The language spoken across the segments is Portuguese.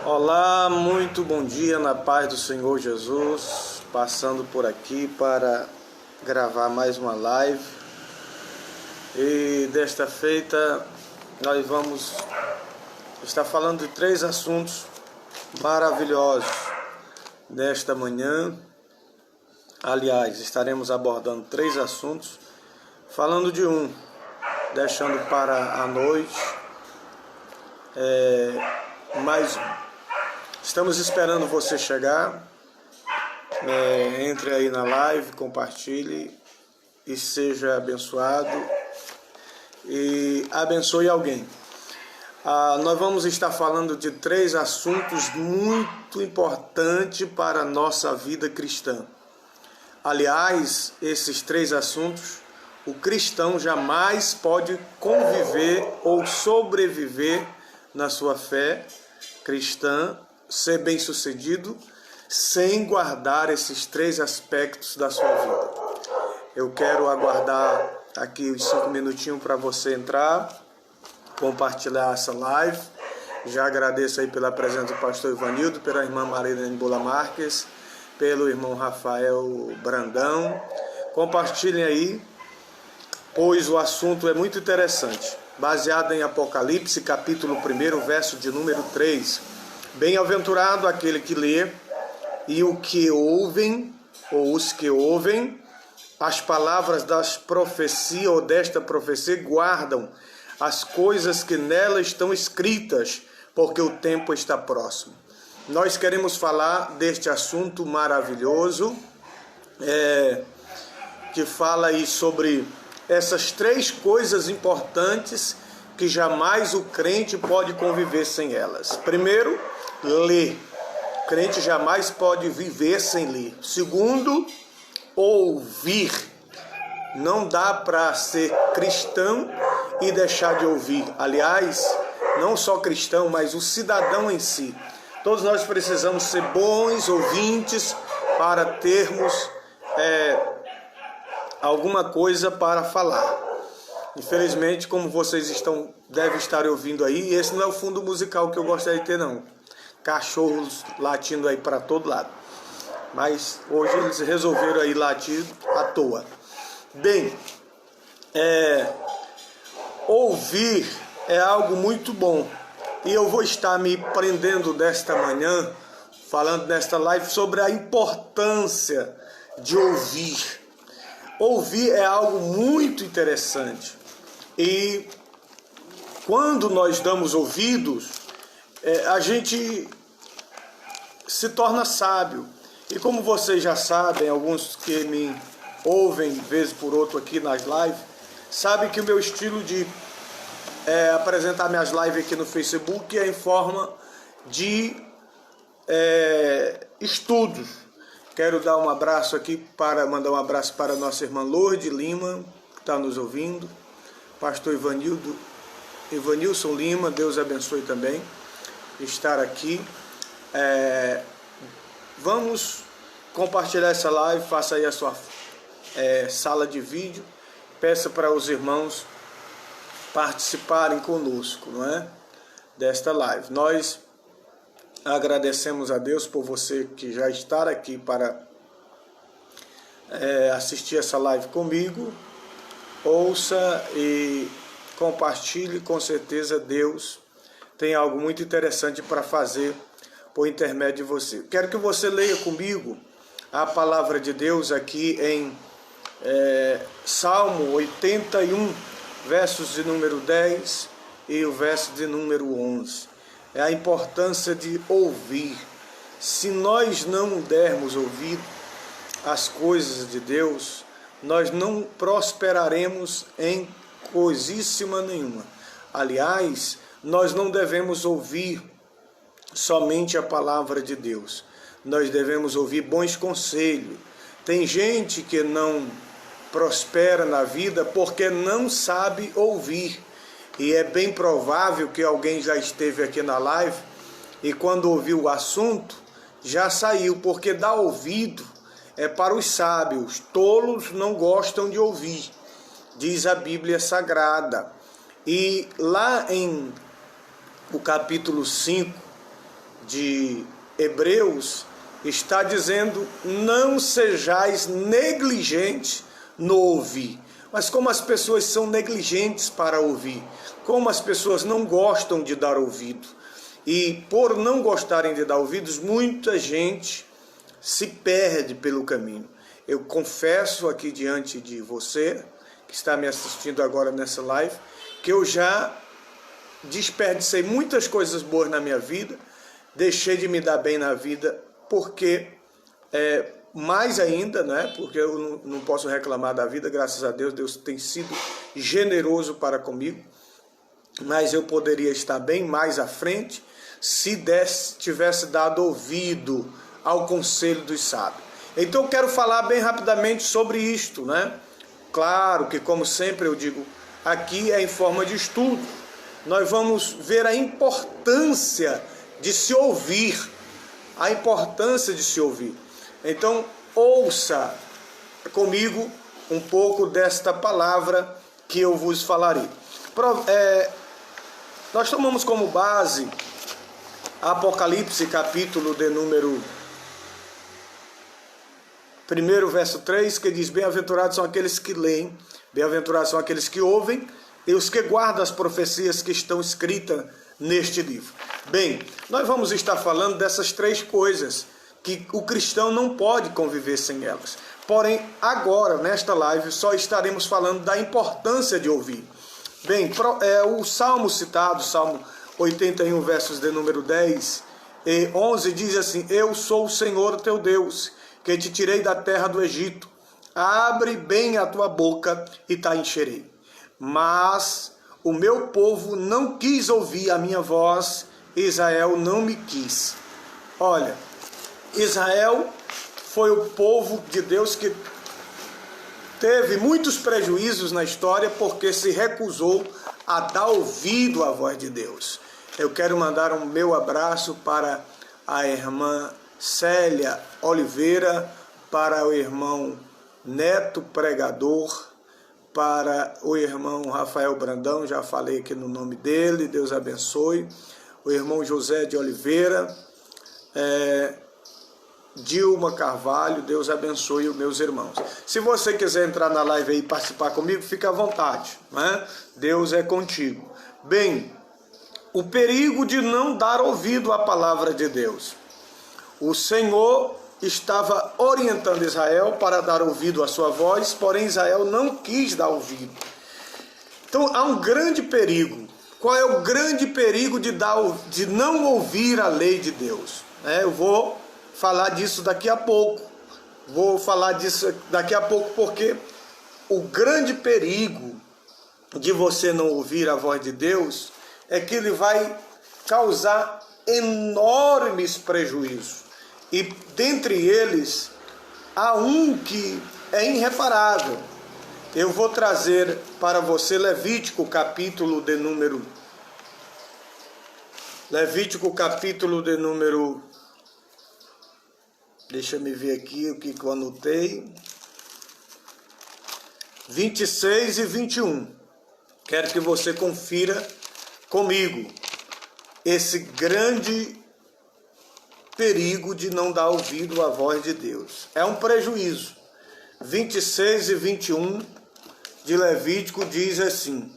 Olá, muito bom dia na paz do Senhor Jesus, passando por aqui para gravar mais uma live. E desta feita nós vamos estar falando de 3 assuntos maravilhosos nesta manhã. Aliás, estaremos abordando 3 assuntos, falando de um, deixando para a noite, mais estamos esperando você chegar. Entre aí na live, compartilhe e seja abençoado e abençoe alguém. Nós vamos estar falando de 3 assuntos muito importantes para a nossa vida cristã. Aliás, esses 3 assuntos, o cristão jamais pode conviver ou sobreviver na sua fé cristã, ser bem-sucedido, sem guardar esses 3 aspectos da sua vida. Eu quero aguardar aqui os 5 minutinhos para você entrar, compartilhar essa live. Já agradeço aí pela presença do pastor Ivanildo, pela irmã Marilene Bola Marques, pelo irmão Rafael Brandão. Compartilhem aí, pois o assunto é muito interessante. Baseado em Apocalipse, capítulo 1, verso de número 3. Bem-aventurado aquele que lê e o que ouvem, ou os que ouvem, as palavras das profecias ou desta profecia guardam as coisas que nela estão escritas, porque o tempo está próximo. Nós queremos falar deste assunto maravilhoso, que fala aí sobre essas 3 coisas importantes que jamais o crente pode conviver sem elas. Primeiro, ler. O crente jamais pode viver sem ler. Segundo, ouvir. Não dá para ser cristão e deixar de ouvir. Aliás, não só cristão, mas o cidadão em si. Todos nós precisamos ser bons ouvintes para termos alguma coisa para falar. Infelizmente, como vocês devem estar ouvindo aí, esse não é o fundo musical que eu gostaria de ter, não. Cachorros latindo aí para todo lado. Mas hoje eles resolveram aí latir à toa. Bem, ouvir é algo muito bom. E eu vou estar me prendendo desta manhã, falando nesta live sobre a importância de ouvir. Ouvir é algo muito interessante. E quando nós damos ouvidos, a gente se torna sábio. E como vocês já sabem, alguns que me ouvem vez por outro aqui nas lives, sabem que o meu estilo de apresentar minhas lives aqui no Facebook é em forma de estudos. Quero dar um abraço aqui, mandar um abraço para a nossa irmã Lourdes Lima, que está nos ouvindo. Pastor Ivanilson Lima, Deus abençoe também estar aqui. Vamos compartilhar essa live, faça aí a sua sala de vídeo, peça para os irmãos participarem conosco, não é? Desta live. Nós agradecemos a Deus por você que já está aqui para assistir essa live comigo. Ouça e compartilhe, com certeza Deus tem algo muito interessante para fazer por intermédio de você. Quero que você leia comigo a palavra de Deus aqui em Salmo 81, versos de número 10 e o verso de número 11. É a importância de ouvir. Se nós não dermos ouvido às coisas de Deus, nós não prosperaremos em coisíssima nenhuma. Aliás, nós não devemos ouvir somente a palavra de Deus. Nós devemos ouvir bons conselhos. Tem gente que não prospera na vida porque não sabe ouvir. E é bem provável que alguém já esteve aqui na live e quando ouviu o assunto, já saiu, porque dar ouvido é para os sábios. Tolos não gostam de ouvir, diz a Bíblia Sagrada. E lá em o capítulo 5 de Hebreus está dizendo: não sejais negligentes no ouvir. Mas como as pessoas são negligentes para ouvir, como as pessoas não gostam de dar ouvido, e por não gostarem de dar ouvidos, muita gente se perde pelo caminho. Eu confesso aqui diante de você, que está me assistindo agora nessa live, que eu já desperdicei muitas coisas boas na minha vida, deixei de me dar bem na vida, porque mais ainda, né? Porque eu não posso reclamar da vida, graças a Deus, Deus tem sido generoso para comigo, mas eu poderia estar bem mais à frente se tivesse dado ouvido ao conselho dos sábios. Então eu quero falar bem rapidamente sobre isto, né? Claro que, como sempre eu digo, aqui é em forma de estudo. Nós vamos ver a importância de se ouvir, a importância de se ouvir. Então, ouça comigo um pouco desta palavra que eu vos falarei. Nós tomamos como base Apocalipse, capítulo de número 1, verso 3, que diz: bem-aventurados são aqueles que leem, bem-aventurados são aqueles que ouvem e os que guardam as profecias que estão escritas neste livro. Bem, nós vamos estar falando dessas três coisas que o cristão não pode conviver sem elas. Porém, agora, nesta live, só estaremos falando da importância de ouvir. Bem, o salmo citado, Salmo 81, versos de número 10 e 11, diz assim: eu sou o Senhor teu Deus, que te tirei da terra do Egito. Abre bem a tua boca e te encherei. Mas o meu povo não quis ouvir a minha voz, Israel não me quis. Olha, Israel foi o povo de Deus que teve muitos prejuízos na história porque se recusou a dar ouvido à voz de Deus. Eu quero mandar um meu abraço para a irmã Célia Oliveira, para o irmão Neto Pregador, para o irmão Rafael Brandão, já falei aqui no nome dele, Deus abençoe, o irmão José de Oliveira, Dilma Carvalho, Deus abençoe os meus irmãos. Se você quiser entrar na live aí e participar comigo, fica à vontade, né? Deus é contigo. Bem, o perigo de não dar ouvido à palavra de Deus. O Senhor estava orientando Israel para dar ouvido à sua voz, porém Israel não quis dar ouvido. Então há um grande perigo. Qual é o grande perigo de não ouvir a lei de Deus? Eu vou falar disso daqui a pouco. Porque o grande perigo de você não ouvir a voz de Deus é que ele vai causar enormes prejuízos. E dentre eles, há um que é irreparável. Eu vou trazer para você Levítico, capítulo de número... Deixa eu ver aqui o que eu anotei. 26 e 21. Quero que você confira comigo esse grande perigo de não dar ouvido à voz de Deus. É um prejuízo. 26 e 21 de Levítico diz assim: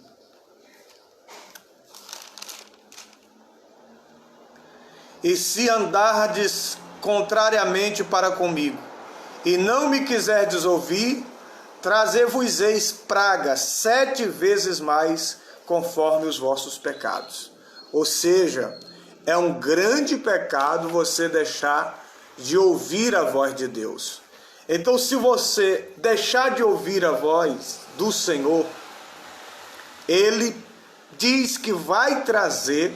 e se andardes contrariamente para comigo, e não me quiserdes ouvir, trazer-vos-eis pragas 7 vezes mais, conforme os vossos pecados. Ou seja, é um grande pecado você deixar de ouvir a voz de Deus. Então, se você deixar de ouvir a voz do Senhor, Ele diz que vai trazer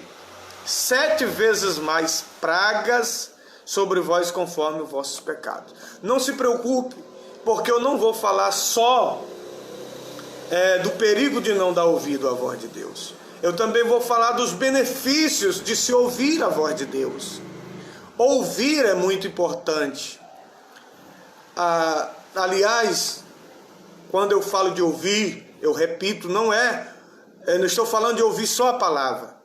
7 vezes mais pragas sobre vós, conforme os vossos pecados. Não se preocupe, porque eu não vou falar só do perigo de não dar ouvido à voz de Deus. Eu também vou falar dos benefícios de se ouvir a voz de Deus. Ouvir é muito importante. Aliás, quando eu falo de ouvir, eu repito, não estou falando de ouvir só a palavra.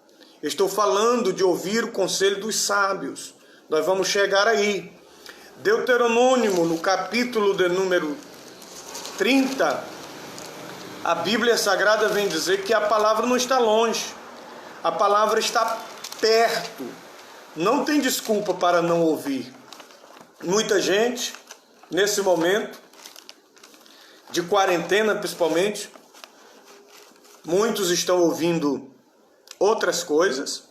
Estou falando de ouvir o conselho dos sábios. Nós vamos chegar aí. Deuteronômio, no capítulo de número 30, a Bíblia Sagrada vem dizer que a palavra não está longe. A palavra está perto. Não tem desculpa para não ouvir. Muita gente, nesse momento de quarentena principalmente, muitos estão ouvindo outras coisas,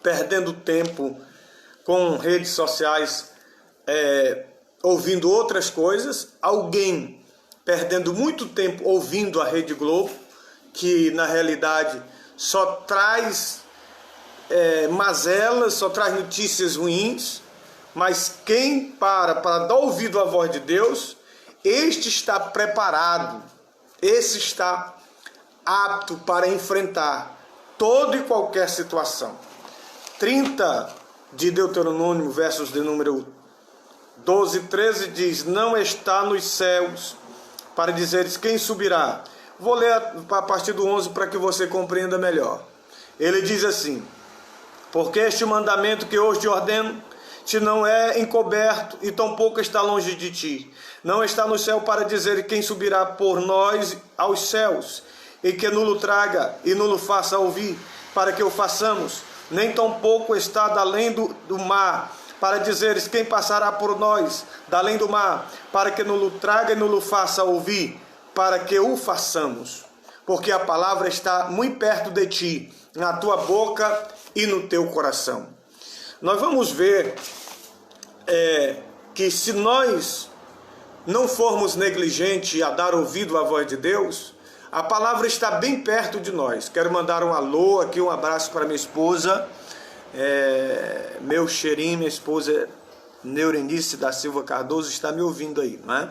perdendo tempo com redes sociais, ouvindo outras coisas. Alguém perdendo muito tempo ouvindo a Rede Globo, que na realidade só traz mazelas, só traz notícias ruins. Mas quem para dar ouvido à voz de Deus, este está preparado, esse está apto para enfrentar toda e qualquer situação. 30 de Deuteronômio, versos de número 12 e 13, diz: não está nos céus, para dizeres quem subirá. Vou ler a partir do 11 para que você compreenda melhor. Ele diz assim: porque este mandamento que hoje te ordeno, te não é encoberto e tampouco está longe de ti. Não está no céu para dizer quem subirá por nós aos céus, e que nulo traga e nulo faça ouvir, para que o façamos. Nem tampouco está da além do mar, para dizeres quem passará por nós, da além do mar, para que nulo traga e nulo faça ouvir, para que o façamos. Porque a palavra está muito perto de ti, na tua boca e no teu coração. Nós vamos ver que se nós não formos negligentes a dar ouvido à voz de Deus, a palavra está bem perto de nós. Quero mandar um alô aqui, um abraço para minha esposa, meu cheirinho, minha esposa Neurenice da Silva Cardoso, está me ouvindo aí, não é?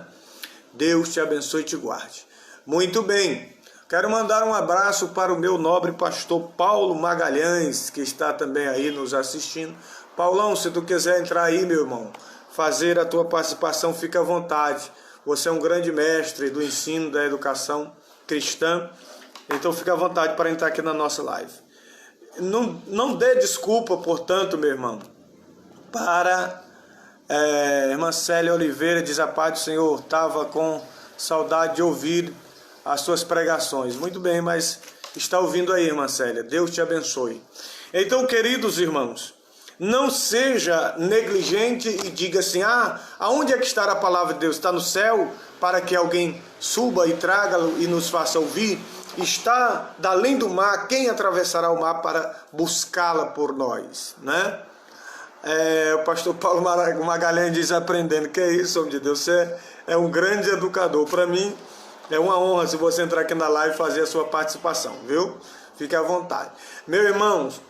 Deus te abençoe e te guarde. Muito bem, quero mandar um abraço para o meu nobre pastor Paulo Magalhães, que está também aí nos assistindo. Paulão, se tu quiser entrar aí, meu irmão, fazer a tua participação, fica à vontade. Você é um grande mestre do ensino, da educação cristã, então fica à vontade para entrar aqui na nossa live. Não dê desculpa, portanto, meu irmão, para irmã Célia Oliveira, diz: a paz do Senhor, estava com saudade de ouvir as suas pregações. Muito bem, mas está ouvindo aí, irmã Célia, Deus te abençoe. Então, queridos irmãos, não seja negligente e diga assim: aonde é que está a palavra de Deus? Está no céu, para que alguém suba e traga e nos faça ouvir? Está da além do mar, quem atravessará o mar para buscá-la por nós, né? O pastor Paulo Magalhães diz: aprendendo. Que é isso, homem de Deus, você é um grande educador. Para mim é uma honra se você entrar aqui na live e fazer a sua participação, viu? Fique à vontade. Meus irmãos,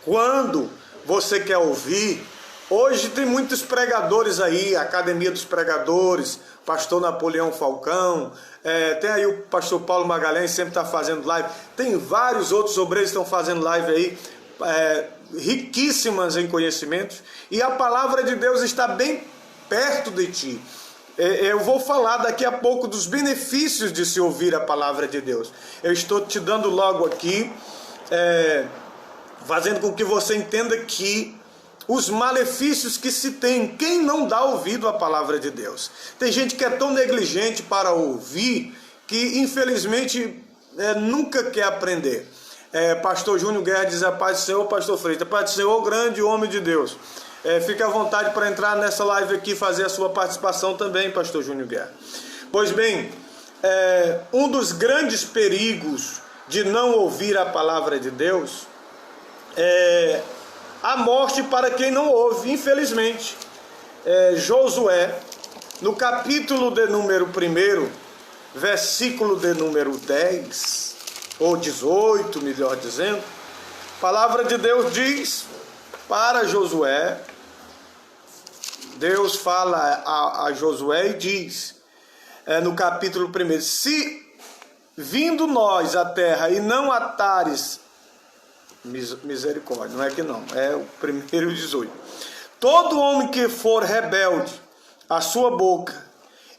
quando você quer ouvir, hoje tem muitos pregadores aí, Academia dos Pregadores, pastor Napoleão Falcão, tem aí o pastor Paulo Magalhães, sempre está fazendo live, tem vários outros obreiros que estão fazendo live aí, riquíssimas em conhecimentos, e a palavra de Deus está bem perto de ti. Eu vou falar daqui a pouco dos benefícios de se ouvir a palavra de Deus. Eu estou te dando logo aqui, fazendo com que você entenda que os malefícios que se tem, quem não dá ouvido à palavra de Deus. Tem gente que é tão negligente para ouvir, que infelizmente nunca quer aprender. Pastor Júnior Guerra diz: a paz do Senhor, pastor Freitas. A paz do Senhor, grande homem de Deus. Fique à vontade para entrar nessa live aqui e fazer a sua participação também, pastor Júnior Guerra. Pois bem, um dos grandes perigos de não ouvir a palavra de Deus a morte para quem não ouve, infelizmente. Josué, no capítulo de número 1, versículo de número 10, ou 18, melhor dizendo, a palavra de Deus diz para Josué, Deus fala a Josué e diz, no capítulo 1, se vindo nós à terra e não atares, misericórdia, não é que não, é o 1:18. Todo homem que for rebelde à sua boca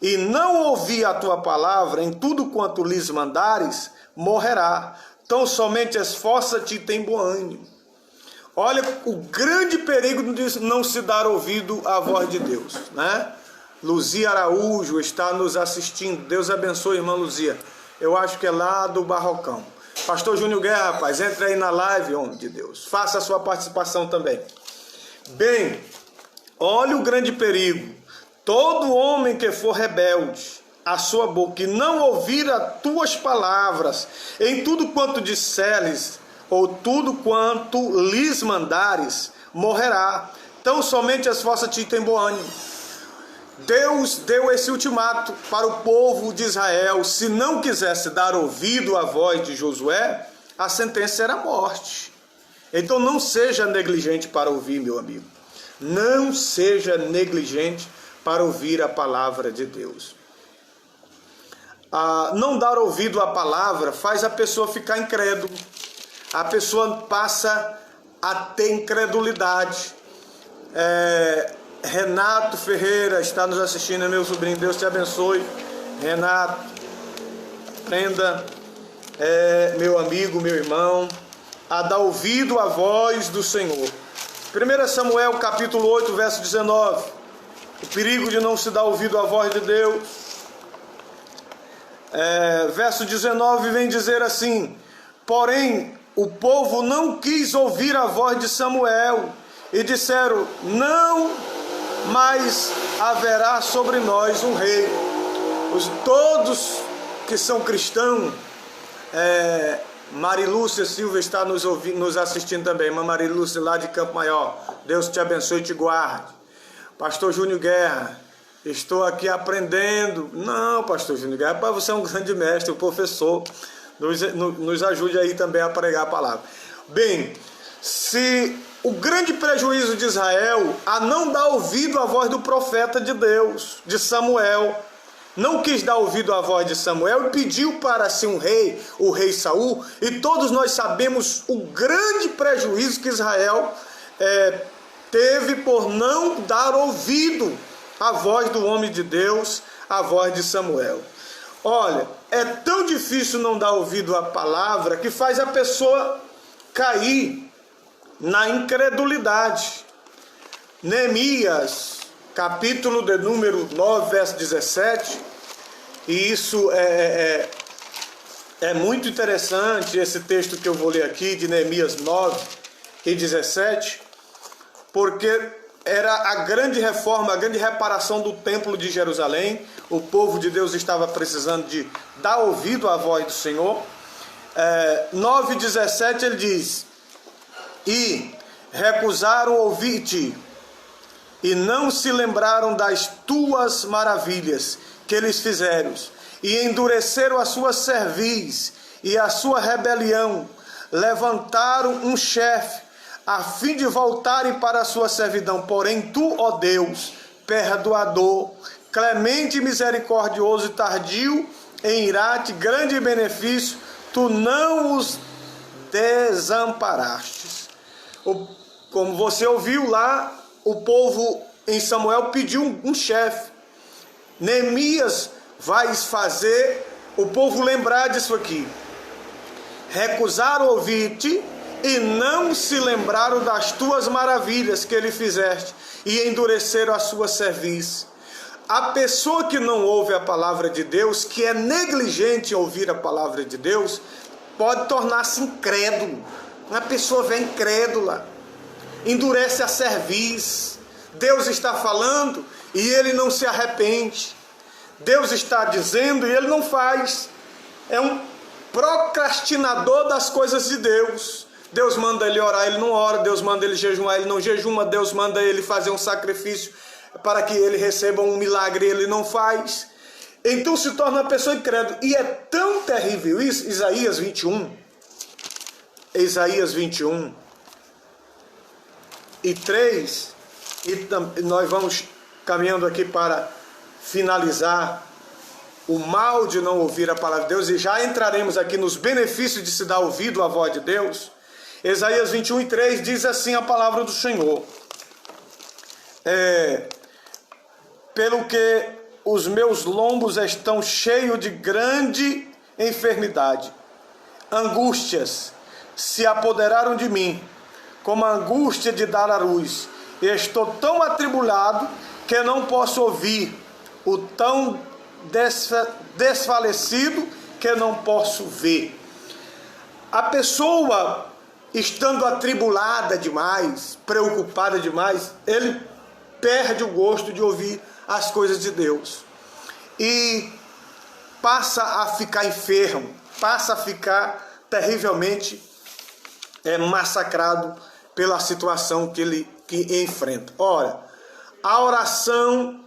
e não ouvir a tua palavra em tudo quanto lhes mandares, morrerá. Tão somente esforça-te e tem bom ânimo. Olha o grande perigo de não se dar ouvido à voz de Deus, né? Luzia Araújo está nos assistindo. Deus abençoe, irmã Luzia. Eu acho que é lá do Barrocão. Pastor Júnior Guerra, rapaz, entre aí na live, homem de Deus. Faça a sua participação também. Bem, olha o grande perigo. Todo homem que for rebelde a sua boca e não ouvir as tuas palavras, em tudo quanto disseres, ou tudo quanto lhes mandares, morrerá. Então somente esforça-te e tem bom ânimo. Deus deu esse ultimato para o povo de Israel. Se não quisesse dar ouvido à voz de Josué, a sentença era morte. Então não seja negligente para ouvir, meu amigo. Não seja negligente para ouvir a palavra de Deus. Não dar ouvido à palavra faz a pessoa ficar incrédulo. A pessoa passa a ter incredulidade. Renato Ferreira está nos assistindo, é meu sobrinho. Deus te abençoe, Renato. Aprenda, meu amigo, meu irmão, a dar ouvido à voz do Senhor. 1 Samuel capítulo 8, verso 19. O perigo de não se dar ouvido à voz de Deus. Verso 19 vem dizer assim: porém, o povo não quis ouvir a voz de Samuel, e disseram: não mais haverá sobre nós um rei. Todos que são cristãos, Marilúcia Silva está nos assistindo também, irmã Marilúcia lá de Campo Maior, Deus te abençoe e te guarde. Pastor Júnior Guerra, estou aqui aprendendo. Não, pastor Júnior Guerra, você é um grande mestre, um professor, nos ajude aí também a pregar a palavra. Bem, se o grande prejuízo de Israel a não dar ouvido à voz do profeta de Deus, de Samuel, não quis dar ouvido à voz de Samuel e pediu para si um rei, o rei Saul, e todos nós sabemos o grande prejuízo que Israel teve por não dar ouvido à voz do homem de Deus, à voz de Samuel. Olha, é tão difícil não dar ouvido à palavra que faz a pessoa cair na incredulidade. Neemias, capítulo de número 9, verso 17, e isso é muito interessante, esse texto que eu vou ler aqui, de Neemias 9 e 17, porque era a grande reforma, a grande reparação do templo de Jerusalém. O povo de Deus estava precisando de dar ouvido à voz do Senhor. 9:17 ele diz: e recusaram ouvir-te, e não se lembraram das tuas maravilhas que eles fizeram, e endureceram a sua cerviz e a sua rebelião, levantaram um chefe, a fim de voltarem para a sua servidão. Porém tu, ó Deus, perdoador, clemente e misericordioso e tardio em irar-te, grande benefício, tu não os desamparastes. Como você ouviu lá, o povo em Samuel pediu um chefe. Neemias vai fazer o povo lembrar disso aqui. Recusaram ouvir-te e não se lembraram das tuas maravilhas que ele fizeste, e endureceram a sua cerviz. A pessoa que não ouve a palavra de Deus, que é negligente em ouvir a palavra de Deus, pode tornar-se incrédulo. Uma pessoa vem incrédula, endurece a cerviz. Deus está falando e ele não se arrepende. Deus está dizendo e ele não faz. É um procrastinador das coisas de Deus. Deus manda ele orar, ele não ora. Deus manda ele jejuar, ele não jejuma. Deus manda ele fazer um sacrifício para que ele receba um milagre, ele não faz. Então se torna uma pessoa incrédula. E é tão terrível isso. Isaías 21 e 3, e nós vamos caminhando aqui para finalizar o mal de não ouvir a palavra de Deus, e já entraremos aqui nos benefícios de se dar ouvido à voz de Deus. Isaías 21 e 3 diz assim a palavra do Senhor: pelo que os meus lombos estão cheios de grande enfermidade, angústias se apoderaram de mim, como a angústia de dar à luz. E estou tão atribulado que não posso ouvir, o tão desfalecido que não posso ver. A pessoa, estando atribulada demais, preocupada demais, ele perde o gosto de ouvir as coisas de Deus e passa a ficar enfermo, passa a ficar terrivelmente massacrado pela situação que ele enfrenta. Ora, a oração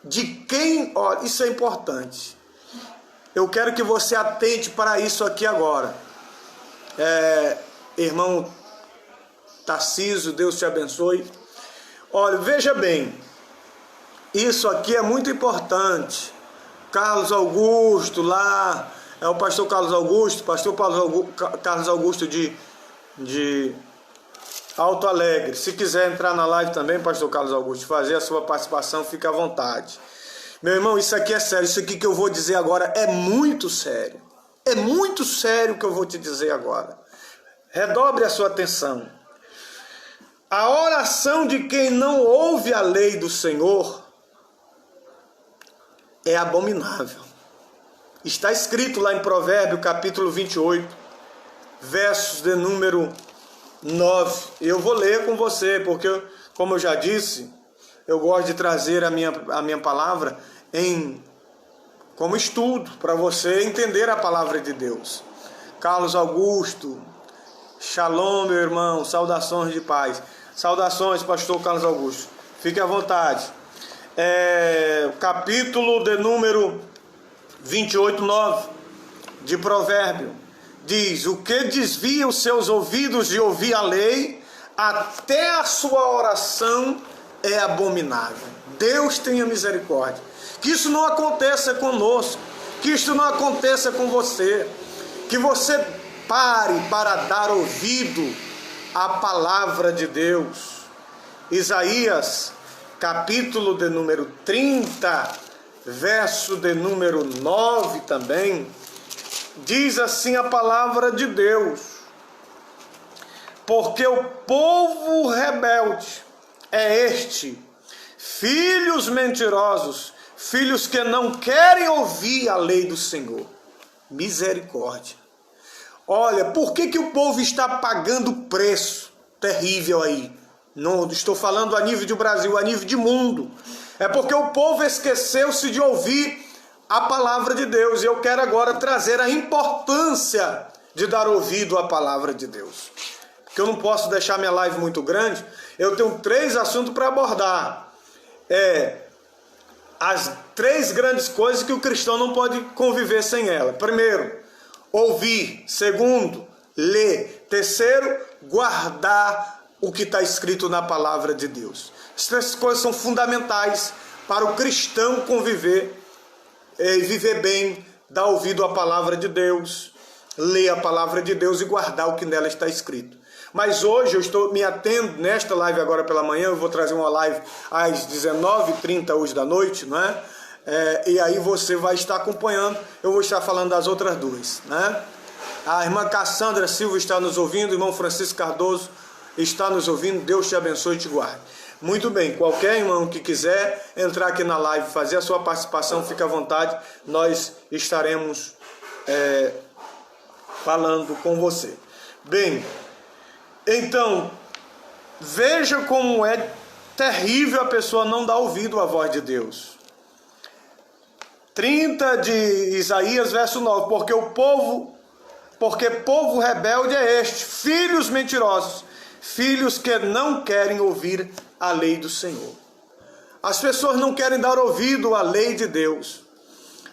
de quem... Ora, isso é importante. Eu quero que você atente para isso aqui agora. Irmão Tarcísio, Deus te abençoe. Olha, veja bem, isso aqui é muito importante. Carlos Augusto lá, é o pastor Carlos Augusto, Carlos Augusto de Alto Alegre. Se quiser entrar na live também, pastor Carlos Augusto, fazer a sua participação, fica à vontade. Meu irmão, isso aqui é sério, isso aqui que eu vou dizer agora é muito sério. É muito sério o que eu vou te dizer agora. Redobre a sua atenção. A oração de quem não ouve a lei do Senhor é abominável. Está escrito lá em Provérbios, capítulo 28, versos de número 9. Eu vou ler com você, porque, como eu já disse, eu gosto de trazer a minha palavra como estudo, para você entender a palavra de Deus. Carlos Augusto, shalom, meu irmão, saudações de paz. Saudações, pastor Carlos Augusto. Fique à vontade. Capítulo de número 28, 9 de Provérbio. Diz: o que desvia os seus ouvidos de ouvir a lei, até a sua oração é abominável. Deus tenha misericórdia. Que isso não aconteça conosco, que isso não aconteça com você, que você pare para dar ouvido à palavra de Deus. Isaías, capítulo de número 30, verso de número 9 também, diz assim a palavra de Deus: porque o povo rebelde é este, filhos mentirosos, filhos que não querem ouvir a lei do Senhor. Misericórdia. Olha, por que o povo está pagando preço terrível aí? Não estou falando a nível de Brasil, a nível de mundo. É porque o povo esqueceu-se de ouvir a palavra de Deus. E eu quero agora trazer a importância de dar ouvido à palavra de Deus. Porque eu não posso deixar minha live muito grande. Eu tenho 3 assuntos para abordar. As 3 grandes coisas que o cristão não pode conviver sem ela. Primeiro, ouvir. Segundo, ler. Terceiro, guardar o que está escrito na palavra de Deus. Essas coisas são fundamentais para o cristão conviver e viver bem, dar ouvido à palavra de Deus, ler a palavra de Deus e guardar o que nela está escrito. Mas hoje eu estou me atendo, nesta live agora pela manhã, eu vou trazer uma live às 19h30 hoje da noite, não é? E aí você vai estar acompanhando, eu vou estar falando das outras 2, né? A irmã Cassandra Silva está nos ouvindo, o irmão Francisco Cardoso está nos ouvindo, Deus te abençoe e te guarde. Muito bem, qualquer irmão que quiser entrar aqui na live, fazer a sua participação, fique à vontade, nós estaremos falando com você. Bem, então, veja como é terrível a pessoa não dar ouvido à voz de Deus. 30 de Isaías, verso 9, porque povo rebelde é este, filhos mentirosos, filhos que não querem ouvir a lei do Senhor. As pessoas não querem dar ouvido à lei de Deus.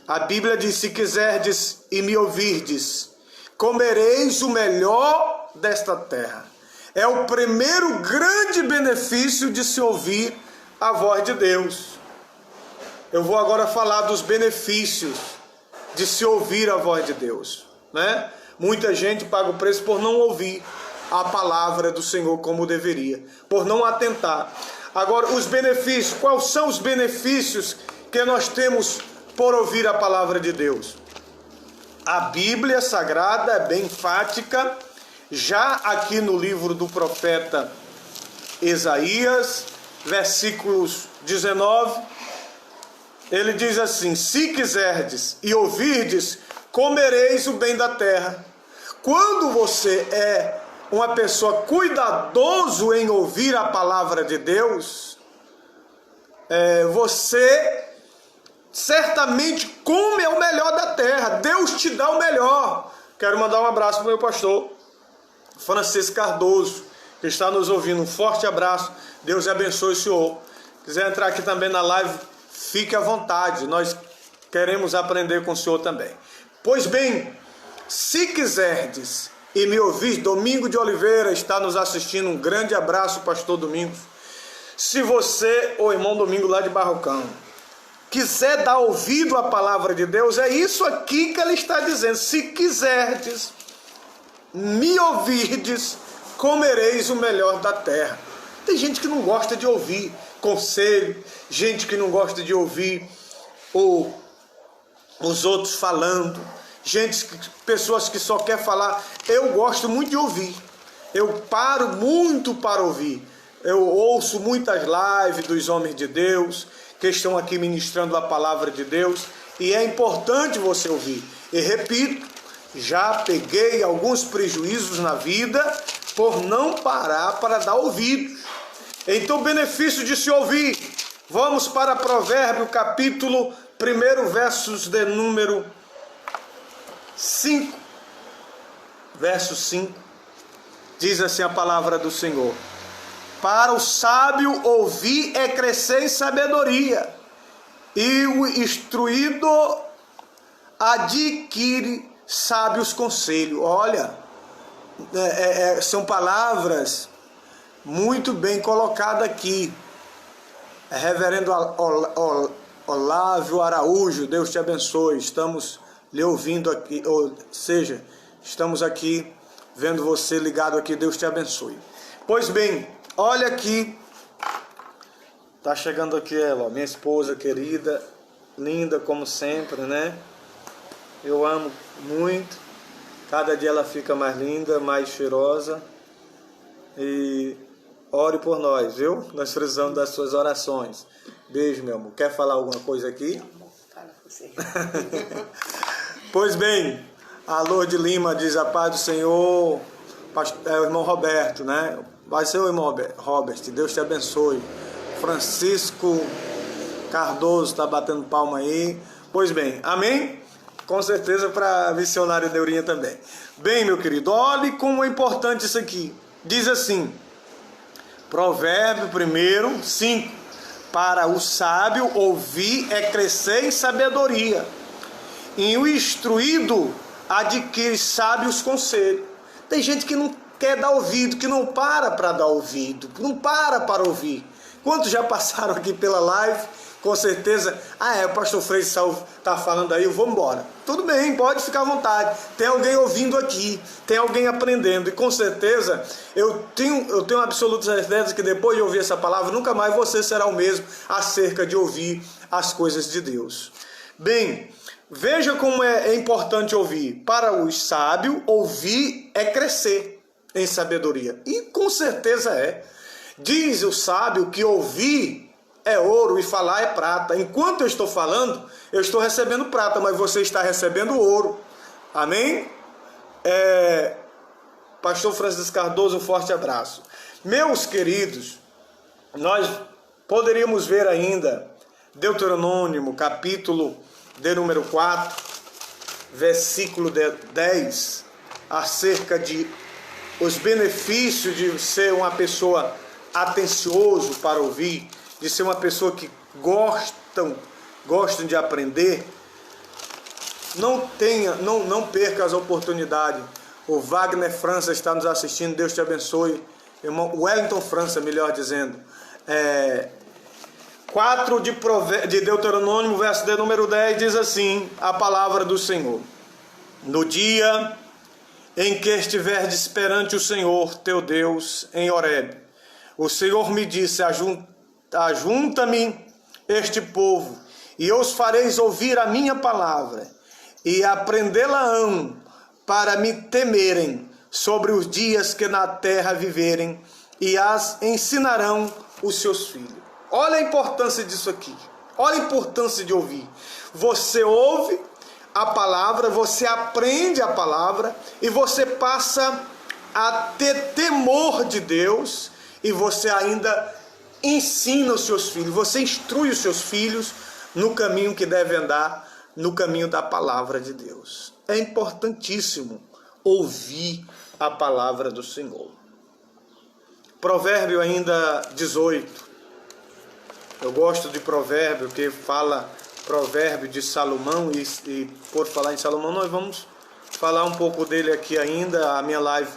A Bíblia diz: se quiserdes e me ouvirdes, comereis o melhor desta terra. É o primeiro grande benefício de se ouvir a voz de Deus. Eu vou agora falar dos benefícios de se ouvir a voz de Deus, né? Muita gente paga o preço por não ouvir a palavra do Senhor como deveria, por não atentar. Agora, os benefícios, quais são os benefícios que nós temos por ouvir a palavra de Deus? A Bíblia Sagrada é bem enfática, já aqui no livro do profeta Isaías, versículos 19, ele diz assim: se quiserdes e ouvirdes, comereis o bem da terra. Quando você é uma pessoa cuidadoso em ouvir a palavra de Deus, você certamente come o melhor da terra. Deus te dá o melhor. Quero mandar um abraço para o meu pastor Francisco Cardoso, que está nos ouvindo. Um forte abraço. Deus abençoe o senhor. Quiser entrar aqui também na live, fique à vontade. Nós queremos aprender com o senhor também. Pois bem, se quiserdes e me ouvir, Domingo de Oliveira está nos assistindo. Um grande abraço, pastor Domingos. Se você, ou irmão Domingo lá de Barrocão, quiser dar ouvido à palavra de Deus, é isso aqui que ele está dizendo. Se quiserdes, me ouvirdes, comereis o melhor da terra. Tem gente que não gosta de ouvir conselho, gente que não gosta de ouvir os outros falando, pessoas que só querem falar. Eu gosto muito de ouvir, eu paro muito para ouvir. Eu ouço muitas lives dos homens de Deus que estão aqui ministrando a palavra de Deus, e é importante você ouvir. E repito, já peguei alguns prejuízos na vida por não parar para dar ouvidos. Então, o benefício de se ouvir. Vamos para Provérbio, capítulo 1, versos de número 5. Verso 5. Diz assim a palavra do Senhor: para o sábio ouvir é crescer em sabedoria, e o instruído adquire sábios conselhos. Olha, são palavras muito bem colocadas aqui. Reverendo Olávio Araújo, Deus te abençoe. Estamos lhe ouvindo aqui, ou seja, estamos aqui vendo você ligado aqui. Deus te abençoe. Pois bem, olha aqui, tá chegando aqui ela, minha esposa querida, linda como sempre, né? Eu amo muito, cada dia ela fica mais linda, mais cheirosa. E ore por nós, viu? Nós precisamos das suas orações. Beijo, meu amor. Quer falar alguma coisa aqui? Fala você. Pois bem, a Lourdes Lima diz: a paz do Senhor. É o irmão Roberto, né? Vai ser o irmão Robert, Deus te abençoe. Francisco Cardoso está batendo palma aí. Pois bem, amém? Com certeza para a missionária Neurinha também. Bem, meu querido, olhe como é importante isso aqui. Diz assim, Provérbio 1, 5. Para o sábio ouvir é crescer em sabedoria, e o instruído adquire sábios conselhos. Tem gente que não quer dar ouvido, que não para dar ouvido, não para ouvir. Quantos já passaram aqui pela live? Com certeza, o pastor Freire está falando aí, eu vou embora. Tudo bem, pode ficar à vontade. Tem alguém ouvindo aqui, tem alguém aprendendo. E com certeza, eu tenho absoluta certeza que depois de ouvir essa palavra, nunca mais você será o mesmo acerca de ouvir as coisas de Deus. Bem, veja como é importante ouvir. Para os sábios, ouvir é crescer em sabedoria. E com certeza é. Diz o sábio que ouvir é ouro e falar é prata. Enquanto eu estou falando, eu estou recebendo prata, mas você está recebendo ouro. Amém? Pastor Francisco Cardoso, um forte abraço. Meus queridos, nós poderíamos ver ainda Deuteronômio, capítulo de número 4, versículo 10, acerca de os benefícios de ser uma pessoa atencioso para ouvir, de ser uma pessoa que gostam de aprender. Não perca as oportunidades. O Wagner França está nos assistindo, Deus te abençoe. Irmão Wellington França, melhor dizendo. 4 de Deuteronômio, verso de número 10, diz assim a palavra do Senhor: no dia em que estiverdes perante o Senhor teu Deus em Horebe, o Senhor me disse: ajunta-me este povo, e os fareis ouvir a minha palavra, e aprendê-la-ão para me temerem sobre os dias que na terra viverem, e as ensinarão os seus filhos. Olha a importância disso aqui. Olha a importância de ouvir. Você ouve a palavra, você aprende a palavra e você passa a ter temor de Deus, e você ainda ensina os seus filhos, você instrui os seus filhos no caminho que deve andar, no caminho da palavra de Deus. É importantíssimo ouvir a palavra do Senhor. Provérbio ainda 18. Eu gosto de provérbio, que fala provérbio de Salomão, e por falar em Salomão, nós vamos falar um pouco dele aqui ainda. A minha live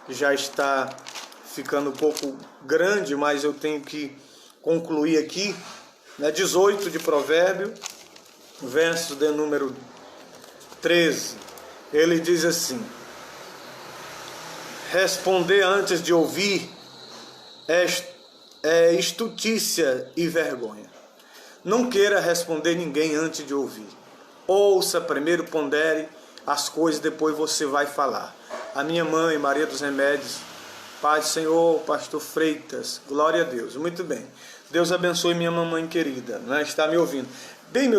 já está ficando um pouco grande, mas eu tenho que concluir aqui. 18 de provérbio, verso de número 13. Ele diz assim: responder antes de ouvir é estutícia e vergonha. Não queira responder ninguém antes de ouvir. Ouça primeiro, pondere as coisas, depois você vai falar. A minha mãe, Maria dos Remédios, Pai do Senhor, Pastor Freitas, glória a Deus. Muito bem. Deus abençoe minha mamãe querida, né? Está me ouvindo. Bem,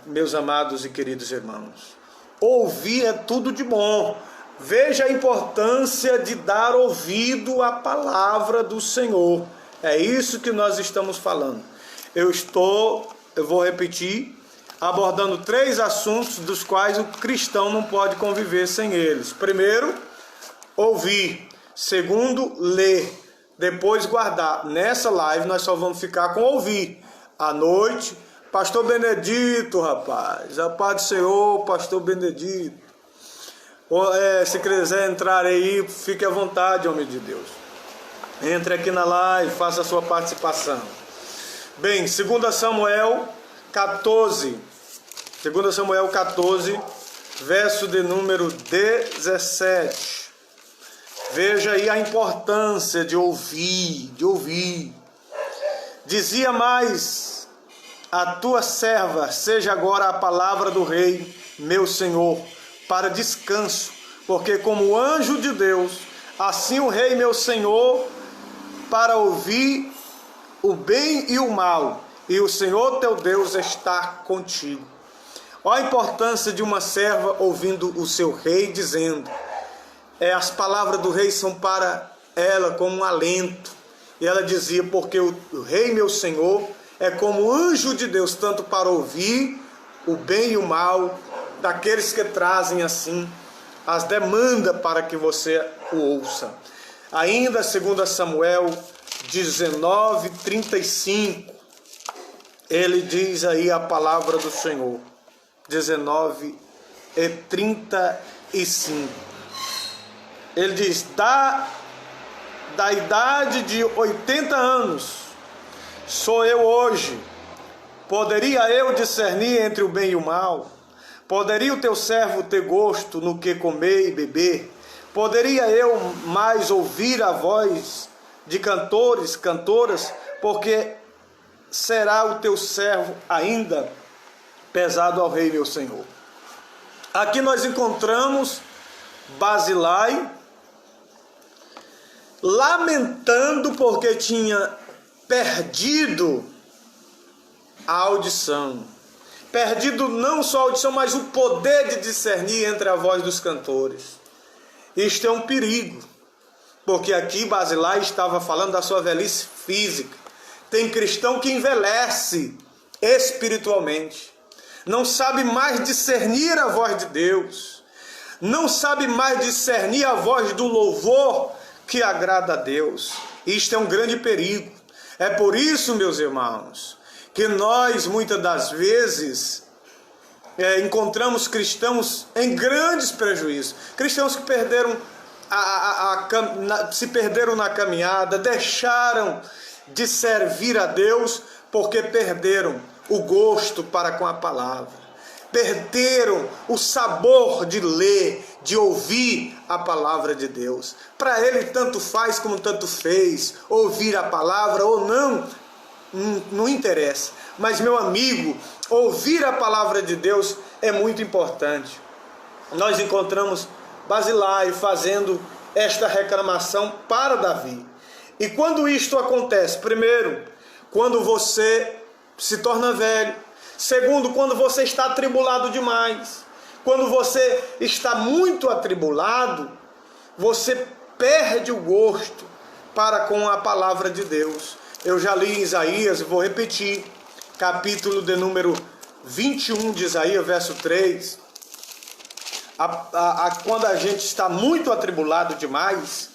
meus amados e queridos irmãos, ouvir é tudo de bom. Veja a importância de dar ouvido à palavra do Senhor. É isso que nós estamos falando. Eu vou repetir, abordando 3 assuntos dos quais o cristão não pode conviver sem eles. Primeiro, ouvir. Segundo, ler. Depois, guardar. Nessa live nós só vamos ficar com ouvir. À noite, Pastor Benedito, rapaz. A paz do Senhor, Pastor Benedito. Se quiser entrar aí, fique à vontade, homem de Deus. Entre aqui na live, faça a sua participação. Bem, 2 Samuel 14. 2 Samuel 14, verso de número 17. Veja aí a importância de ouvir, Dizia mais: a tua serva, seja agora a palavra do rei, meu senhor, para descanso, porque como anjo de Deus, assim o rei, meu senhor, para ouvir o bem e o mal, e o Senhor teu Deus está contigo. Olha a importância de uma serva ouvindo o seu rei dizendo. As palavras do rei são para ela como um alento. E ela dizia: porque o rei, meu senhor, é como anjo de Deus, tanto para ouvir o bem e o mal daqueles que trazem assim as demandas para que você o ouça. Ainda 2 Samuel 19:35, ele diz aí a palavra do Senhor. 19:35. Ele diz: da idade de 80 anos sou eu hoje. Poderia eu discernir entre o bem e o mal? Poderia o teu servo ter gosto no que comer e beber? Poderia eu mais ouvir a voz de cantores, cantoras? Porque será o teu servo ainda pesado ao rei, meu senhor. Aqui nós encontramos Barzilai lamentando porque tinha perdido a audição. Perdido não só a audição, mas o poder de discernir entre a voz dos cantores. Isto é um perigo, porque aqui Barzilai estava falando da sua velhice física. Tem cristão que envelhece espiritualmente, não sabe mais discernir a voz de Deus, não sabe mais discernir a voz do louvor que agrada a Deus. Isto é um grande perigo. É por isso, meus irmãos, que nós muitas das vezes encontramos cristãos em grandes prejuízos. Cristãos que perderam se perderam na caminhada, deixaram de servir a Deus porque perderam o gosto para com a palavra. Perderam o sabor de ler, de ouvir a palavra de Deus. Para ele tanto faz como tanto fez, ouvir a palavra ou não, não interessa. Mas, meu amigo, ouvir a palavra de Deus é muito importante. nós encontramos Barzilai fazendo esta reclamação para Davi. E quando isto acontece, primeiro, quando você se torna velho. Segundo, quando você está atribulado demais. Quando você está muito atribulado, você perde o gosto para com a palavra de Deus. Eu já li em Isaías e vou repetir, capítulo de número 21 de Isaías, verso 3. Quando a gente está muito atribulado demais,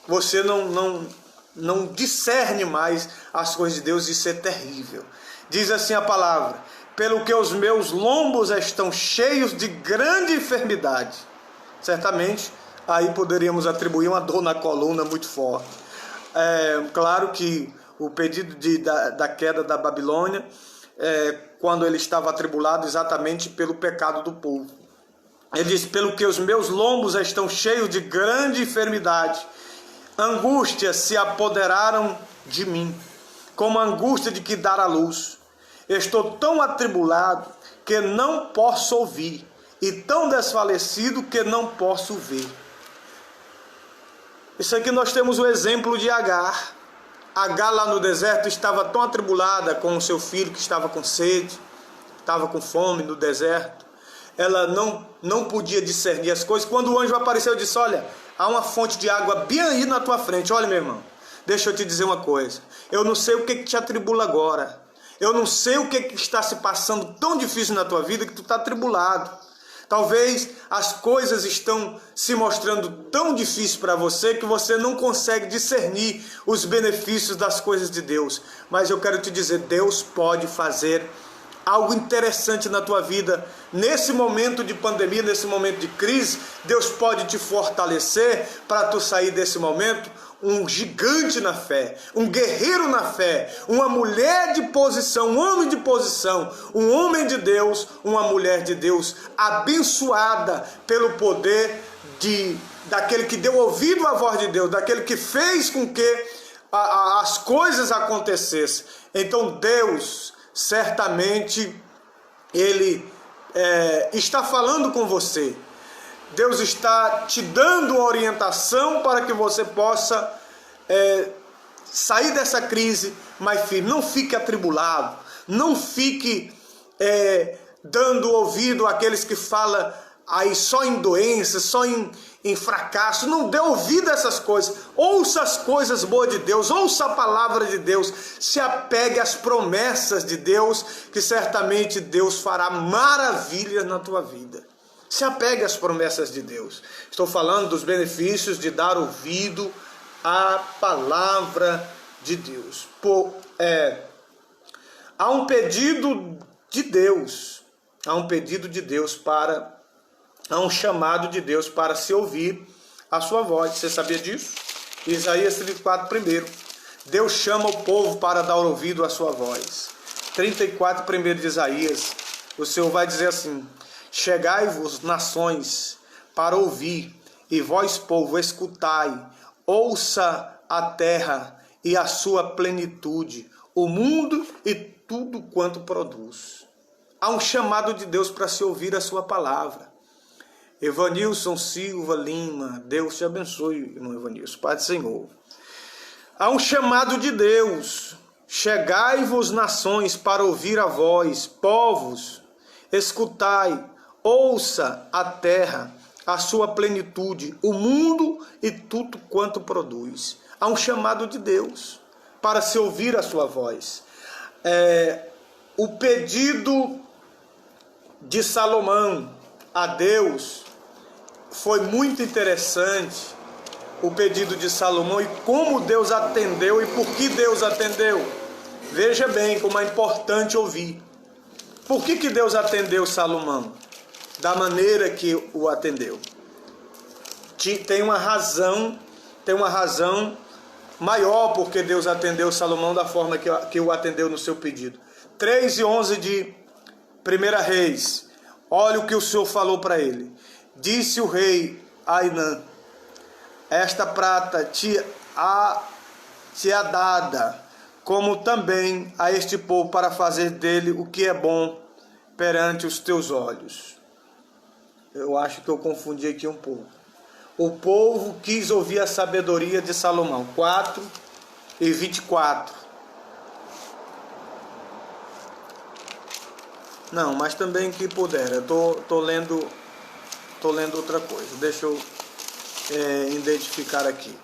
você não discerne mais as coisas de Deus, isso é terrível. Diz assim a palavra: pelo que os meus lombos estão cheios de grande enfermidade. Certamente, aí poderíamos atribuir uma dor na coluna muito forte. Claro que o pedido da queda da Babilônia, quando ele estava atribulado exatamente pelo pecado do povo. Ele diz: pelo que os meus lombos estão cheios de grande enfermidade, angústias se apoderaram de mim, como a angústia de que dar à luz. Estou tão atribulado que não posso ouvir, e tão desfalecido que não posso ver. Isso aqui nós temos o exemplo de Agar. Agar lá no deserto estava tão atribulada com o seu filho que estava com sede, estava com fome no deserto. Ela não podia discernir as coisas. Quando o anjo apareceu, disse: olha, há uma fonte de água bem aí na tua frente. Olha, meu irmão, deixa eu te dizer uma coisa. Eu não sei o que te atribula agora. Eu não sei o que está se passando tão difícil na tua vida que tu está atribulado. Talvez as coisas estão se mostrando tão difíceis para você que você não consegue discernir os benefícios das coisas de Deus. Mas eu quero te dizer, Deus pode fazer algo interessante na tua vida. Nesse momento de pandemia, nesse momento de crise, Deus pode te fortalecer para tu sair desse momento um gigante na fé, um guerreiro na fé, uma mulher de posição, um homem de posição, um homem de Deus, uma mulher de Deus, abençoada pelo poder daquele que deu ouvido à voz de Deus, daquele que fez com que as coisas acontecessem. Então Deus, certamente, Ele está falando com você. Deus está te dando uma orientação para que você possa sair dessa crise mais firme. Não fique atribulado, não fique dando ouvido àqueles que falam aí só em doenças, só em fracasso. Não dê ouvido a essas coisas. Ouça as coisas boas de Deus, ouça a palavra de Deus, se apegue às promessas de Deus, que certamente Deus fará maravilhas na tua vida. Se apegue às promessas de Deus. Estou falando dos benefícios de dar ouvido à palavra de Deus. Há um pedido de Deus. Há um pedido de Deus há um chamado de Deus para se ouvir a sua voz. Você sabia disso? Isaías 34, primeiro. Deus chama o povo para dar ouvido à sua voz. 34, primeiro de Isaías. O Senhor vai dizer assim: chegai-vos, nações, para ouvir, e vós, povo, escutai. Ouça a terra e a sua plenitude, o mundo e tudo quanto produz. Há um chamado de Deus para se ouvir a sua palavra. Evanilson Silva Lima, Deus te abençoe, irmão Evanilson, Pai do Senhor. Há um chamado de Deus: chegai-vos, nações, para ouvir a voz, povos, escutai. Ouça a terra, a sua plenitude, o mundo e tudo quanto produz. Há um chamado de Deus para se ouvir a sua voz. O pedido de Salomão a Deus foi muito interessante. O pedido de Salomão e como Deus atendeu e por que Deus atendeu. Veja bem como é importante ouvir. Por que Deus atendeu Salomão da maneira que o atendeu? Tem uma razão maior porque Deus atendeu Salomão da forma que o atendeu no seu pedido. 3:11 de 1 Reis. Olha o que o Senhor falou para ele. Disse o rei a Ainã: esta prata te é dada, como também a este povo, para fazer dele o que é bom perante os teus olhos. Eu acho que eu confundi aqui um pouco. O povo quis ouvir a sabedoria de Salomão. 4:24. Não, mas também que puder. Eu tô lendo outra coisa. Deixa eu identificar aqui.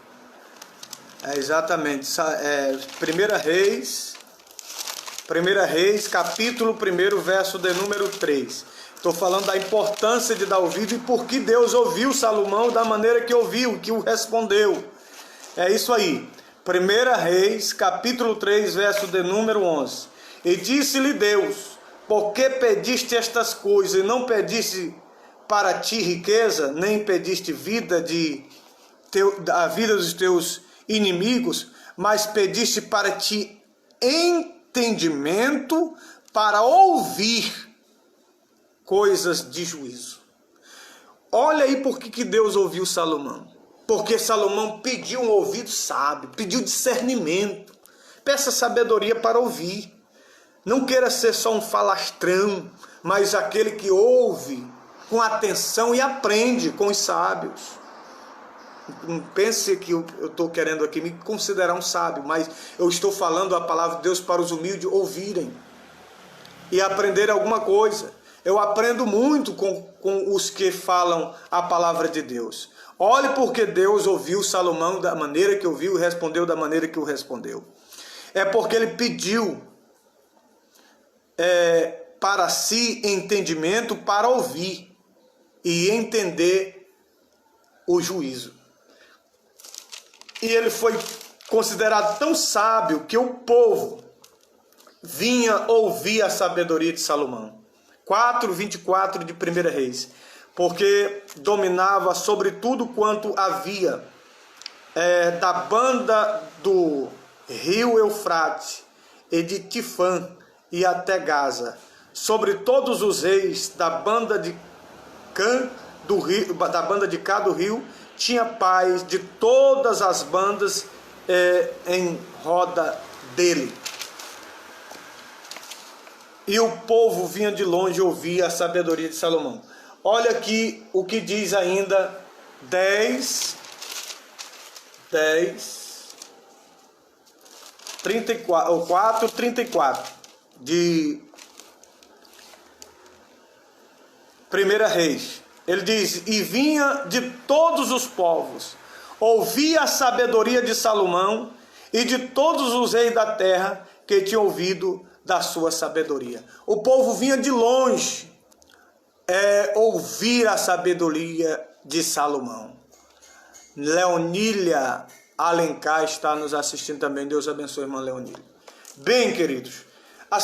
É exatamente. 1 Reis, capítulo 1, verso de número 3. Estou falando da importância de dar ouvido e por que Deus ouviu Salomão da maneira que ouviu, que o respondeu. É isso aí. 1 Reis, capítulo 3, verso de número 11. E disse-lhe Deus: por que pediste estas coisas e não pediste para ti riqueza, nem pediste a vida dos teus inimigos, mas pediste para ti entendimento para ouvir coisas de juízo. Olha aí por que Deus ouviu Salomão. Porque Salomão pediu um ouvido sábio, pediu discernimento. Peça sabedoria para ouvir. Não queira ser só um falastrão, mas aquele que ouve com atenção e aprende com os sábios. Não pense que eu estou querendo aqui me considerar um sábio, mas eu estou falando a palavra de Deus para os humildes ouvirem e aprender alguma coisa. Eu aprendo muito com os que falam a palavra de Deus. Olhe porque Deus ouviu Salomão da maneira que ouviu e respondeu da maneira que o respondeu. É porque ele pediu para si entendimento para ouvir e entender o juízo. E ele foi considerado tão sábio que o povo vinha ouvir a sabedoria de Salomão. 4:24 de 1 Reis. Porque dominava sobre tudo quanto havia da banda do rio Eufrate e de Tifã e até Gaza, sobre todos os reis da banda de Cá do rio, tinha paz de todas as bandas em roda dele. E o povo vinha de longe ouvir a sabedoria de Salomão. Olha aqui o que diz ainda 4:34 de 1 Reis. Ele diz: e vinha de todos os povos, ouvia a sabedoria de Salomão e de todos os reis da terra que tinham ouvido da sua sabedoria. O povo vinha de longe ouvir a sabedoria de Salomão. Leonília Alencar está nos assistindo também. Deus abençoe, irmã Leonília. Bem, queridos, a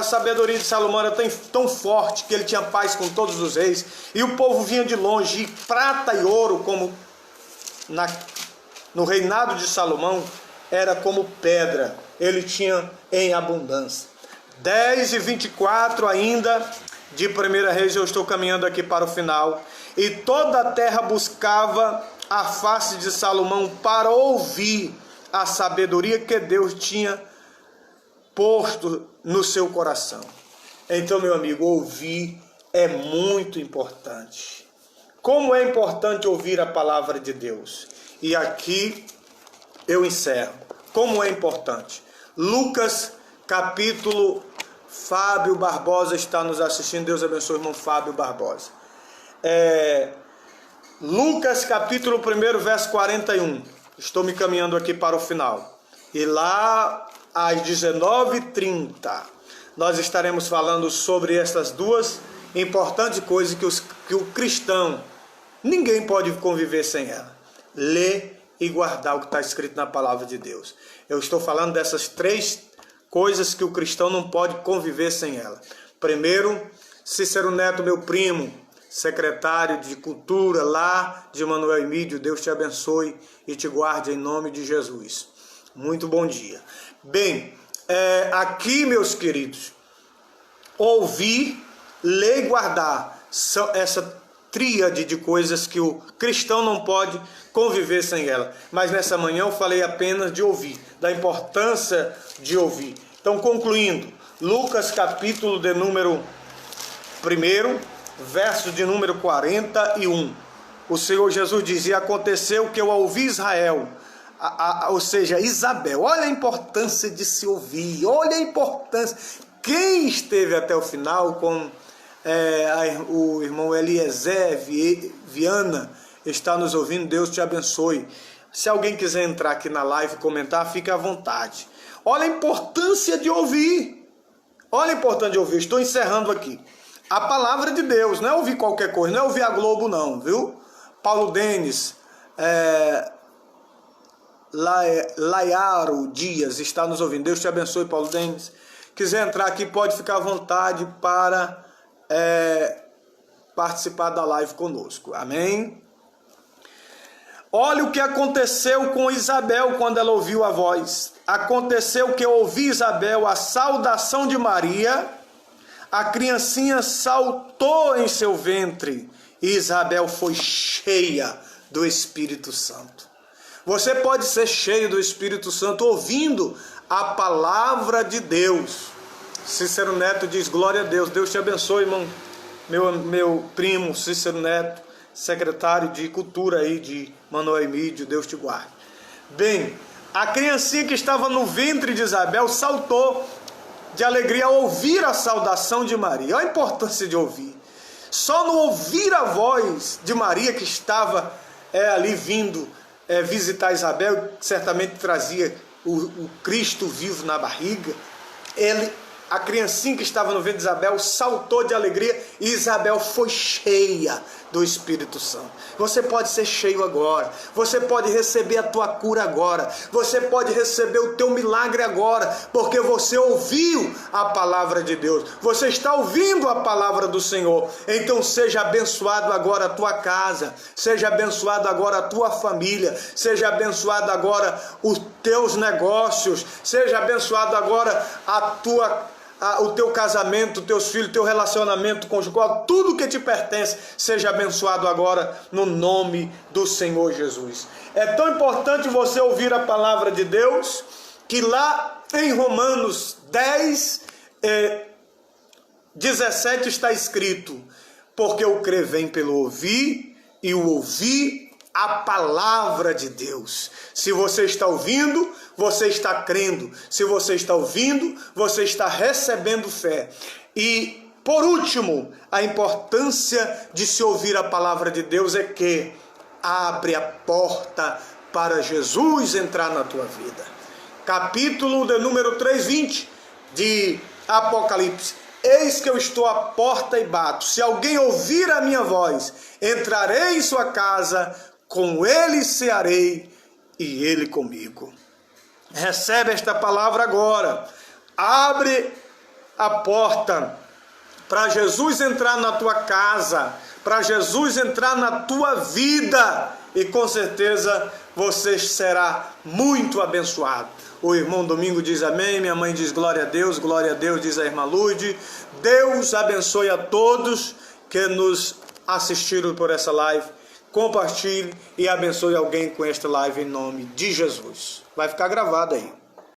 sabedoria de Salomão era tão forte que ele tinha paz com todos os reis, e o povo vinha de longe, e prata e ouro, como no reinado de Salomão, era como pedra, ele tinha em abundância. 10:24 ainda de 1 Reis, eu estou caminhando aqui para o final. E toda a terra buscava a face de Salomão para ouvir a sabedoria que Deus tinha posto no seu coração. Então, meu amigo, ouvir é muito importante. Como é importante ouvir a palavra de Deus? E aqui eu encerro. Como é importante? Lucas capítulo... Fábio Barbosa está nos assistindo. Deus abençoe, irmão Fábio Barbosa. Lucas capítulo 1, verso 41. Estou me caminhando aqui para o final. E lá às 19:30 nós estaremos falando sobre essas duas importantes coisas que o cristão, ninguém pode conviver sem ela: ler e guardar o que está escrito na palavra de Deus. Eu estou falando dessas três coisas que o cristão não pode conviver sem ela. Primeiro, Cícero Neto, meu primo, secretário de Cultura lá de Manoel Emídio. Deus te abençoe e te guarde em nome de Jesus. Muito bom dia. Bem, aqui, meus queridos, ouvir, ler e guardar, essa tríade de coisas que o cristão não pode conviver sem ela. Mas nessa manhã eu falei apenas de ouvir, da importância de ouvir. Então, concluindo, Lucas capítulo de número 1, verso de número 41. O Senhor Jesus dizia: aconteceu que eu ouvi Israel, ou seja, Isabel. Olha a importância de se ouvir, olha a importância. Quem esteve até o final com o irmão Eliezer Viana, está nos ouvindo, Deus te abençoe. Se alguém quiser entrar aqui na live e comentar, fique à vontade. Olha a importância de ouvir. Olha a importância de ouvir. Estou encerrando aqui. A palavra de Deus, não é ouvir qualquer coisa, não é ouvir a Globo não, viu? Paulo Denis, Laiaro Dias está nos ouvindo. Deus te abençoe, Paulo Denis. Quiser entrar aqui, pode ficar à vontade para participar da live conosco. Amém? Olha o que aconteceu com Isabel quando ela ouviu a voz. Aconteceu que eu ouvi Isabel a saudação de Maria, a criancinha saltou em seu ventre e Isabel foi cheia do Espírito Santo. Você pode ser cheio do Espírito Santo ouvindo a palavra de Deus. Cícero Neto diz: glória a Deus. Deus te abençoe, irmão. Meu primo Cícero Neto, secretário de cultura aí de Manoel Emídio, Deus te guarde. Bem, a criancinha que estava no ventre de Isabel saltou de alegria ao ouvir a saudação de Maria. Olha a importância de ouvir. Só no ouvir a voz de Maria, que estava ali vindo visitar Isabel, certamente trazia o Cristo vivo na barriga, a criancinha que estava no ventre de Isabel saltou de alegria e Isabel foi cheia do Espírito Santo. Você pode ser cheio agora. Você pode receber a tua cura agora. Você pode receber o teu milagre agora, porque você ouviu a palavra de Deus. Você está ouvindo a palavra do Senhor. Então seja abençoado agora a tua casa. Seja abençoado agora a tua família. Seja abençoado agora os teus negócios. Seja abençoado agora o teu casamento, teus filhos, teu relacionamento conjugal, tudo que te pertence, seja abençoado agora no nome do Senhor Jesus. É tão importante você ouvir a palavra de Deus, que lá em Romanos 10, 17 está escrito: porque o crer vem pelo ouvir, e o ouvir a palavra de Deus. Se você está ouvindo, você está crendo. Se você está ouvindo, você está recebendo fé. E, por último, a importância de se ouvir a palavra de Deus é que abre a porta para Jesus entrar na tua vida. Capítulo de número 3:20 de Apocalipse. Eis que eu estou à porta e bato. Se alguém ouvir a minha voz, entrarei em sua casa, com ele cearei e ele comigo. Recebe esta palavra agora. Abre a porta para Jesus entrar na tua casa, para Jesus entrar na tua vida, e com certeza você será muito abençoado. O irmão Domingo diz amém, minha mãe diz glória a Deus, diz a irmã Lude. Deus abençoe a todos que nos assistiram por essa live. Compartilhe e abençoe alguém com esta live em nome de Jesus. Vai ficar gravado aí.